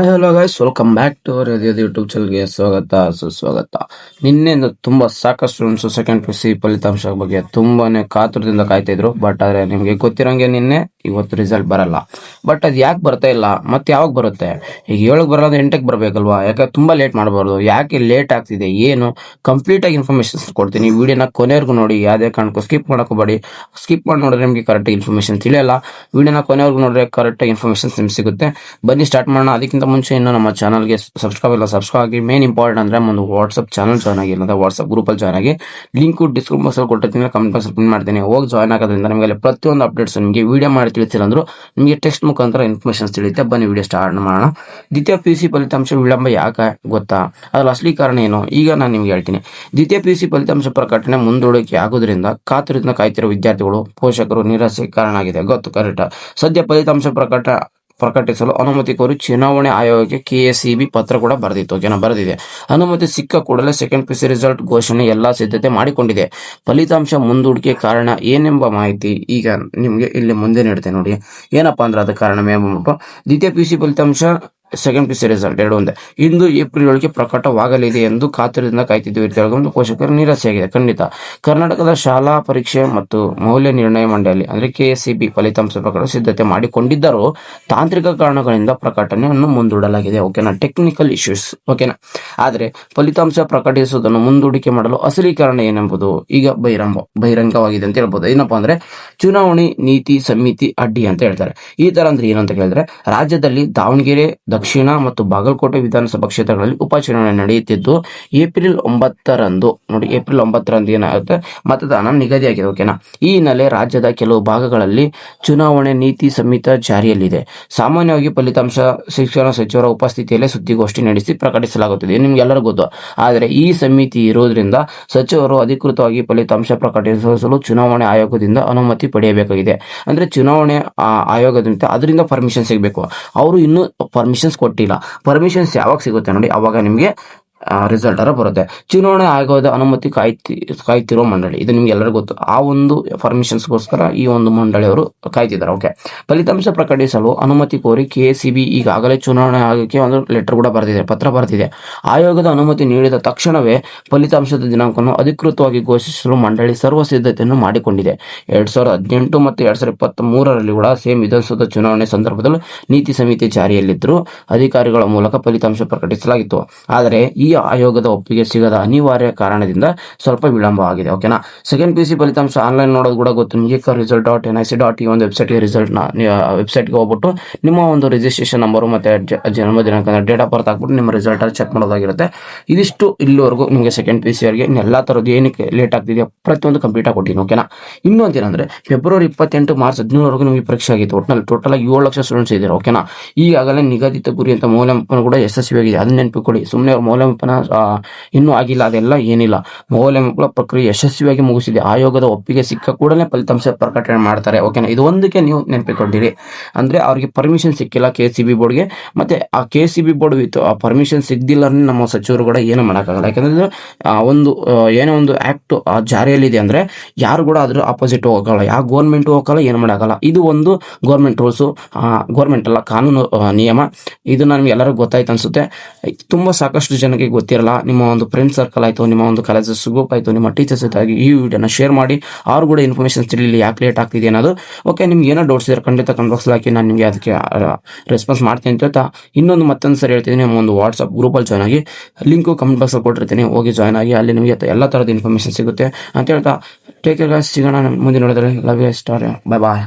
Hello guys, welcome back to our YouTube ಚಾನಲ್ಗೆ ಸ್ವಾಗತ ಸುಸ್ವಾಗತ. ನಿನ್ನೆಯಿಂದ ತುಂಬಾ ಸಾಕಷ್ಟು ಸ್ಟೂಡೆಂಟ್ಸ್ ಸೆಕೆಂಡ್ ಪಿ ಫಲಿತಾಂಶ ಬಗ್ಗೆ ತುಂಬಾನೇ ಕಾತುರದಿಂದ ಕಾಯ್ತಾ ಇದ್ರು. ಬಟ್ ಆದ್ರೆ ನಿಮ್ಗೆ ಗೊತ್ತಿರೋಂಗೆ ನಿನ್ನೆ ಇವತ್ತು ರಿಸಲ್ಟ್ ಬರಲ್ಲ. ಬಟ್ ಅದು ಯಾಕೆ ಬರ್ತಾ ಇಲ್ಲ, ಮತ್ತೆ ಯಾವಾಗ ಬರುತ್ತೆ? ಈಗ 7ಕ್ಕೆ ಬರಲ್ಲ, 8ಕ್ಕೆ ಬರಬೇಕಲ್ವಾ? ಯಾಕೆ ತುಂಬಾ ಲೇಟ್ ಮಾಡಬಾರ್ದು? ಯಾಕೆ ಲೇಟ್ ಆಗ್ತಿದೆ, ಏನು ಕಂಪ್ಲೀಟ್ ಆಗಿ ಇನ್ಫಾರ್ಮೇಶನ್ ಕೊಡ್ತೀನಿ. ವಿಡಿಯೋನ ಕೊನೆವರೆಗೂ ನೋಡಿ, ಯಾವುದೇ ಕಾರಣಕ್ಕೂ ಸ್ಕಿಪ್ ಮಾಡಕೋಬೇಡಿ. ಸ್ಕಿಪ್ ಮಾಡಿ ನೋಡಿದ್ರೆ ನಿಮಗೆ ಕರೆಕ್ಟ್ ಇನ್ಫಾರ್ಮೇಶನ್ ತಿಳಿಯಲ್ಲ. ವಿಡಿಯೋನ ಕೊನೆವರೆಗೂ ನೋಡಿದ್ರೆ ಕರೆಕ್ಟ್ ಇನ್ಫಾರ್ಮೇಶನ್ ನಿಮ್ಗೆ ಸಿಗುತ್ತೆ. ಬನ್ನಿ ಸ್ಟಾರ್ಟ್ ಮಾಡೋಣ. ಅದಕ್ಕಿಂತ ಮುಂಚೆ ಇನ್ನು ನಮ್ಮ ಚಾನಲ್ಗೆ ಸಬ್ಸ್ಕ್ರೈಬ್ ಆಗಿ. ಮೇನ್ ಇಂಪಾರ್ಟೆಂಟ್ ಅಂದ್ರೆ ಒಂದು ವಾಟ್ಸ್ಆಪ್ ಚಾನಲ್ ಜಾಯ್ನ್ ಆಗಿ, ಇಲ್ಲ ವಾಟ್ಸ್ಆಪ್ ಗ್ರೂಪಲ್ಲಿ ಜಾಯ್ನ್ ಆಗಿ. ಲಿಂಕ್ ಡಿಸ್ಕ್ರಿಪ್ಷನ್ ಬಾಕ್ಸ್ ಅಲ್ಲಿ ಕೊಟ್ಟಿರ್ತೀನಿ, ಕಮೆಂಟ್ ಬಾಕ್ಸ್ ಪಿನ್ ಮಾಡ್ತೀನಿ. ಹೋಗಿ ಜಾಯ್ನ್ ಆಗೋದ್ರಿಂದ ನಿಮಗೆ ಪ್ರತಿಯೊಂದು ಅಪ್ಡೇಟ್ಸ್ ನಿಮಗೆ ವಿಡಿಯೋ ಮಾಡಿ ತಿಳಿಸಿಲ್ಲ ಅಂದ್ರು ನಿಮಗೆ ಟೆಕ್ಸ್ಟ್ ಮುಖಾಂತರ ಇನ್ಫಾರ್ಮೇಶನ್ ತಿಳಿಯುತ್ತೆ. ಬನ್ನಿ ವಿಡಿಯೋ ಸ್ಟಾರ್ಟ್ ಮಾಡೋಣ. ದ್ವಿತೀಯ PUC ಫಲಿತಾಂಶ ವಿಳಂಬ ಯಾಕೆ ಗೊತ್ತಾ? ಅದ್ರ ಅಸಲಿ ಕಾರಣ ಏನು ಈಗ ನಾನು ನಿಮ್ಗೆ ಹೇಳ್ತೀನಿ. ದ್ವಿತೀಯ PUC ಫಲಿತಾಂಶ ಪ್ರಕಟಣೆ ಮುಂದೂಡಿಕೆ ಆಗೋದ್ರಿಂದ ಕಾತುರದಿಂದ ಕಾಯ್ತಿರೋ ವಿದ್ಯಾರ್ಥಿಗಳು, ಪೋಷಕರು ನಿರಾಸೆಗೆ ಕಾರಣ ಆಗಿದೆ. ಗೊತ್ತು, ಕರೆಕ್ಟ್. ಸದ್ಯ ಫಲಿತಾಂಶ ಪ್ರಕಟಿಸಲು ಅನುಮತಿ ಕೋರಿ ಚುನಾವಣೆ ಆಯೋಗಕ್ಕೆ KSEB ಪತ್ರ ಕೂಡ ಬರೆದಿದೆ. ಅನುಮತಿ ಸಿಕ್ಕ ಕೂಡಲೇ ಸೆಕೆಂಡ್ PUC ರಿಸಲ್ಟ್ ಘೋಷಣೆ ಎಲ್ಲಾ ಸಿದ್ಧತೆ ಮಾಡಿಕೊಂಡಿದೆ. ಫಲಿತಾಂಶ ಮುಂದೂಡಿಕೆ ಕಾರಣ ಏನೆಂಬ ಮಾಹಿತಿ ಈಗ ನಿಮ್ಗೆ ಇಲ್ಲಿ ಮುಂದೆ ನೀಡ್ತೇನೆ ನೋಡಿ. ಏನಪ್ಪಾ ಅಂದ್ರೆ ಅದ ಕಾರಣ ದ್ವಿತೀಯ PUC ಫಲಿತಾಂಶ ಸೆಕೆಂಡ್ PUC ರಿಸಲ್ಟ್ ಎರಡು ಒಂದೇ. ಇಂದು ಏಪ್ರಿಲ್ 7ಕ್ಕೆ ಪ್ರಕಟವಾಗಲಿದೆ ಎಂದು ಕಾತುರದಿಂದ ಕಾಯ್ತಿದ್ದ ವಿದ್ಯಾರ್ಥಿಗಳು, ಪೋಷಕರು ನಿರಾಸೆಯಾಗಿದೆ. ಖಂಡಿತ. ಕರ್ನಾಟಕದ ಶಾಲಾ ಪರೀಕ್ಷೆ ಮತ್ತು ಮೌಲ್ಯ ನಿರ್ಣಯ ಮಂಡಳಿ ಅಂದ್ರೆ KSEB ಫಲಿತಾಂಶ ಪ್ರಕಟ ಸಿದ್ಧತೆ ಮಾಡಿಕೊಂಡಿದ್ದರೂ ತಾಂತ್ರಿಕ ಕಾರಣಗಳಿಂದ ಪ್ರಕಟಣೆಯನ್ನು ಮುಂದೂಡಲಾಗಿದೆ. ಓಕೆನಾ, ಟೆಕ್ನಿಕಲ್ ಇಶ್ಯೂಸ್. ಓಕೆನಾ, ಆದರೆ ಫಲಿತಾಂಶ ಪ್ರಕಟಿಸುವುದನ್ನು ಮುಂದೂಡಿಕೆ ಮಾಡಲು ಅಸಲಿ ಕಾರಣ ಏನೆಂಬುದು ಈಗ ಬಹಿರಂಗವಾಗಿದೆ ಅಂತ ಹೇಳ್ಬೋದು. ಏನಪ್ಪಾ ಅಂದ್ರೆ ಚುನಾವಣೆ ನೀತಿ ಸಮಿತಿ ಅಡ್ಡಿ ಅಂತ ಹೇಳ್ತಾರೆ. ಈ ತರ ಅಂದ್ರೆ ಏನಂತ ಕೇಳಿದ್ರೆ, ರಾಜ್ಯದಲ್ಲಿ ದಾವಣಗೆರೆ, ದಕ್ಷಿಣ ಮತ್ತು ಬಾಗಲಕೋಟೆ ವಿಧಾನಸಭಾ ಕ್ಷೇತ್ರಗಳಲ್ಲಿ ಉಪಚುನಾವಣೆ ನಡೆಯುತ್ತಿದ್ದು ಏಪ್ರಿಲ್ 9ರಂದು ಏನಾಗುತ್ತೆ ಮತದಾನ ನಿಗದಿಯಾಗಿದೆ. ಓಕೆನಾ, ಈ ಹಿನ್ನೆಲೆ ರಾಜ್ಯದ ಕೆಲವು ಭಾಗಗಳಲ್ಲಿ ಚುನಾವಣೆ ನೀತಿ ಸಂಹಿತೆ ಜಾರಿಯಲ್ಲಿದೆ. ಸಾಮಾನ್ಯವಾಗಿ ಫಲಿತಾಂಶ ಶಿಕ್ಷಣ ಸಚಿವರ ಉಪಸ್ಥಿತಿಯಲ್ಲೇ ಸುದ್ದಿಗೋಷ್ಠಿ ನಡೆಸಿ ಪ್ರಕಟಿಸಲಾಗುತ್ತದೆ, ನಿಮ್ಗೆಲ್ಲರೂ ಗೊತ್ತು. ಆದರೆ ಈ ಸಮಿತಿ ಇರೋದ್ರಿಂದ ಸಚಿವರು ಅಧಿಕೃತವಾಗಿ ಫಲಿತಾಂಶ ಪ್ರಕಟಿಸಲು ಚುನಾವಣೆ ಆಯೋಗದಿಂದ ಅನುಮತಿ ಪಡೆಯಬೇಕಾಗಿದೆ. ಅಂದ್ರೆ ಚುನಾವಣೆ ಆಯೋಗದಿಂದ ಅದರಿಂದ ಪರ್ಮಿಷನ್ ಸಿಗಬೇಕು. ಅವರು ಇನ್ನೂ ಪರ್ಮಿಷನ್ಸ್ ಕೊಟ್ಟಿಲ್ಲ. ಪರ್ಮಿಷನ್ಸ್ ಯಾವಾಗ ಸಿಗುತ್ತೆ ನೋಡಿ, ಅವಾಗ ನಿಮಗೆ ರಿಸಲ್ಟ್ ಬರುತ್ತೆ. ಚುನಾವಣೆ ಆಯೋಗದ ಅನುಮತಿ ಕಾಯ್ತಿರೋ ಮಂಡಳಿ, ಇದು ನಿಮ್ಗೆ ಎಲ್ಲರಿಗೂ ಗೊತ್ತು. ಆ ಒಂದು ಪರ್ಮಿಷನ್ಸ್ಗೋಸ್ಕರ ಈ ಒಂದು ಮಂಡಳಿಯವರು ಕಾಯ್ತಿದ್ದಾರೆ. ಓಕೆ, ಫಲಿತಾಂಶ ಪ್ರಕಟಿಸಲು ಅನುಮತಿ ಕೋರಿ KSEB ಈಗಾಗಲೇ ಚುನಾವಣಾ ಆಯೋಗಕ್ಕೆ ಒಂದು ಲೆಟರ್ ಕೂಡ ಪತ್ರ ಬರೆದಿದೆ. ಆಯೋಗದ ಅನುಮತಿ ನೀಡಿದ ತಕ್ಷಣವೇ ಫಲಿತಾಂಶದ ದಿನಾಂಕವನ್ನು ಅಧಿಕೃತವಾಗಿ ಘೋಷಿಸಲು ಮಂಡಳಿ ಸರ್ವ ಸಿದ್ಧತೆಯನ್ನು ಮಾಡಿಕೊಂಡಿದೆ. 2018 ಮತ್ತು 2023ರಲ್ಲಿ ಕೂಡ ಸೇಮ್ ವಿಧಾನಸೌಧ ಚುನಾವಣೆ ಸಂದರ್ಭದಲ್ಲಿ ನೀತಿ ಸಮಿತಿ ಜಾರಿಯಲ್ಲಿದ್ದರೂ ಅಧಿಕಾರಿಗಳ ಮೂಲಕ ಫಲಿತಾಂಶ ಪ್ರಕಟಿಸಲಾಗಿತ್ತು. ಆದರೆ ಈ ಆಯೋಗದ ಒಪ್ಪಿಗೆ ಸಿಗದ ಅನಿವಾರ್ಯ ಕಾರಣದಿಂದ ಸ್ವಲ್ಪ ವಿಳಂಬ ಆಗಿದೆ. ಓಕೆನಾ, ಸೆಕೆಂಡ್ PUC ಫಲಿತಾಂಶ ಆನ್ಲೈನ್ ನೋಡೋದು ಕೂಡ ಗೊತ್ತು ನಿಮಗೆ. result.nic.in ಒಂದು ವೆಬ್ಸೈಟ್ಗೆ ಹೋಗ್ಬಿಟ್ಟು ನಿಮ್ಮ ಒಂದು ರಿಜಿಸ್ಟ್ರೇಷನ್ ನಂಬರ್ ಮತ್ತೆ ಜನ್ಮ ದಿನಾಂಕ, ಡೇಟ್ ಆಫ್ ಬರ್ತ್ ಹಾಕ್ಬಿಟ್ಟು ನಿಮ್ಮ ರಿಸಲ್ಟ್ ಚೆಕ್ ಮಾಡೋದಾಗಿರುತ್ತೆ. ಇದಿಷ್ಟು ಇಲ್ಲಿವರೆಗೂ ನಿಮಗೆ ಸೆಕೆಂಡ್ PUC ಅವರಿಗೆ ಎಲ್ಲಾ ತರದ್ದು ಏನಕ್ಕೆ ಲೇಟ್ ಆಗ್ತಿದೆ ಪ್ರತಿಯೊಂದು ಕಂಪ್ಲೀಟ್ ಕೊಟ್ಟಿದ್ದೀನಿ. ಓಕೆನಾ, ಇನ್ನೊಂದು ಏನಂದ್ರೆ ಫೆಬ್ರವರಿ 28 ಮಾರ್ಚ್ 17ವರೆಗೂ ನಿಮಗೆ ಪರೀಕ್ಷೆ ಆಗಿತ್ತು. ಒಟ್ಟಿನಲ್ಲಿ ಟೋಟಲ್ ಆಗಿ 7 ಲಕ್ಷ ಸ್ಟೂಡೆಂಟ್ಸ್ ಇದ್ದಾರೆ. ಓಕೆನಾ, ಈಗಾಗಲೇ ನಿಗದಿತ ಗುರಿ ಅಂತ ಮೌಲ್ಯಮಾಪನ ಕೂಡ ಯಶಸ್ವಿಯಾಗಿದೆ. ಅದನ್ನ ನೆನಪಿಕೊಳ್ಳಿ. ಸುಮ್ಮನೆ ಮೌಲ್ಯಮಾಪನ ಇನ್ನೂ ಆಗಿಲ್ಲ, ಅದೆಲ್ಲ ಏನಿಲ್ಲ. ಮೌಲ್ಯಮಾಪನ ಪ್ರಕ್ರಿಯೆ ಯಶಸ್ವಿಯಾಗಿ ಮುಗಿಸಿದೆ. ಆಯೋಗದ ಒಪ್ಪಿಗೆ ಸಿಕ್ಕ ಕೂಡಲೇ ಫಲಿತಾಂಶ ಪ್ರಕಟಣೆ ಮಾಡ್ತಾರೆ. ಓಕೆನಾ, ಇದು ಒಂದಕ್ಕೆ ನೀವು ನೆನಪಿಕೊಂಡಿರಿ. ಅಂದ್ರೆ ಅವ್ರಿಗೆ ಪರ್ಮಿಷನ್ ಸಿಕ್ಕಿಲ್ಲ KSEB ಬೋರ್ಡ್ಗೆ. ಮತ್ತೆ ಆ KSEB ಬೋರ್ಡ್ ವಿತ್ ಆ ಪರ್ಮಿಷನ್ ಸಿಗ್ದಿಲ್ಲ ನಮ್ಮ ಸಚಿವರು ಕೂಡ ಏನು ಮಾಡೋಕ್ಕಾಗಲ್ಲ. ಯಾಕಂದ್ರೆ ಏನೋ ಒಂದು ಆಕ್ಟ್ ಜಾರಿಯಲ್ಲಿದೆ ಅಂದ್ರೆ ಯಾರು ಕೂಡ ಅದ್ರ ಅಪೋಸಿಟ್ ಹೋಗಲ್ಲ, ಯಾವ ಗೌರ್ಮೆಂಟ್ ಹೋಗಲ್ಲ, ಏನು ಮಾಡೋಕ್ಕಲ್ಲ. ಇದು ಒಂದು ಗೌರ್ಮೆಂಟ್ ರೂಲ್ಸು, ಗೌರ್ಮೆಂಟ್ ಅಲ್ಲ, ಕಾನೂನು ನಿಯಮ. ಇದು ನಮ್ಗೆ ಎಲ್ಲರಿಗೂ ಗೊತ್ತಾಯ್ತು ಅನ್ಸುತ್ತೆ. ತುಂಬಾ ಸಾಕಷ್ಟು ಜನಕ್ಕೆ ಗೊತ್ತಿರಲ್ಲ. ನಿಮ್ಮ ಒಂದು ಫ್ರೆಂಡ್ ಸರ್ಕಲ್ ಆಯ್ತು, ನಿಮ್ಮ ಒಂದು ಕಾಲೇಜಸ್ ಗ್ರೂಪ್ ಆಯ್ತು, ನಿಮ್ಮ ಟೀಚರ್ಸ್ ಆಗಿ ಈ ವಿಡಿಯೋನ ಶೇರ್ ಮಾಡಿ. ಅವ್ರು ಕೂಡ ಇನ್ಫಾರ್ಮೇಶನ್ ತಿಳಿಲಿ ಯಾಕೆ ಲೇಟ್ ಆಗ್ತಿದೆ ಅನ್ನೋದು. ಓಕೆ, ನಿಮ್ಗೆ ಏನೋ ಡೌಟ್ಸ್ ಇದ್ರೆ ಖಂಡಿತ ಕಮೆಂಟ್ ಬಾಕ್ಸ್ ಹಾಕಿ, ನಾನು ನಿಮಗೆ ಅದಕ್ಕೆ ರೆಸ್ಪಾನ್ಸ್ ಮಾಡ್ತೀನಿ ಅಂತ ಹೇಳ್ತಾ ಮತ್ತೊಂದು ಸರಿ ಹೇಳ್ತಿದ್ದೀನಿ, ನಮ್ಮ ಒಂದು ವಾಟ್ಸ್ಆಪ್ ಗ್ರೂಪಲ್ಲಿ ಜಾಯ್ನ್ ಆಗಿ. ಲಿಂಕು ಕಮೆಂಟ್ ಬಾಕ್ಸಲ್ಲಿ ಕೊಟ್ಟಿರ್ತೀನಿ, ಹೋಗಿ ಜಾಯ್ನ್ ಆಗಿ. ಅಲ್ಲಿ ನಿಮಗೆ ಎಲ್ಲ ಥರದ ಇನ್ಫಾರ್ಮೇಶನ್ ಸಿಗುತ್ತೆ ಅಂತ ಹೇಳ್ತಾ ಟೇಕ್ ಕೇರ್ ಗೈಸ್. ಸಿಗೋಣ ಮುಂದಿನ ನೋಡಿದ್ರೆ. Love you, star, bye bye.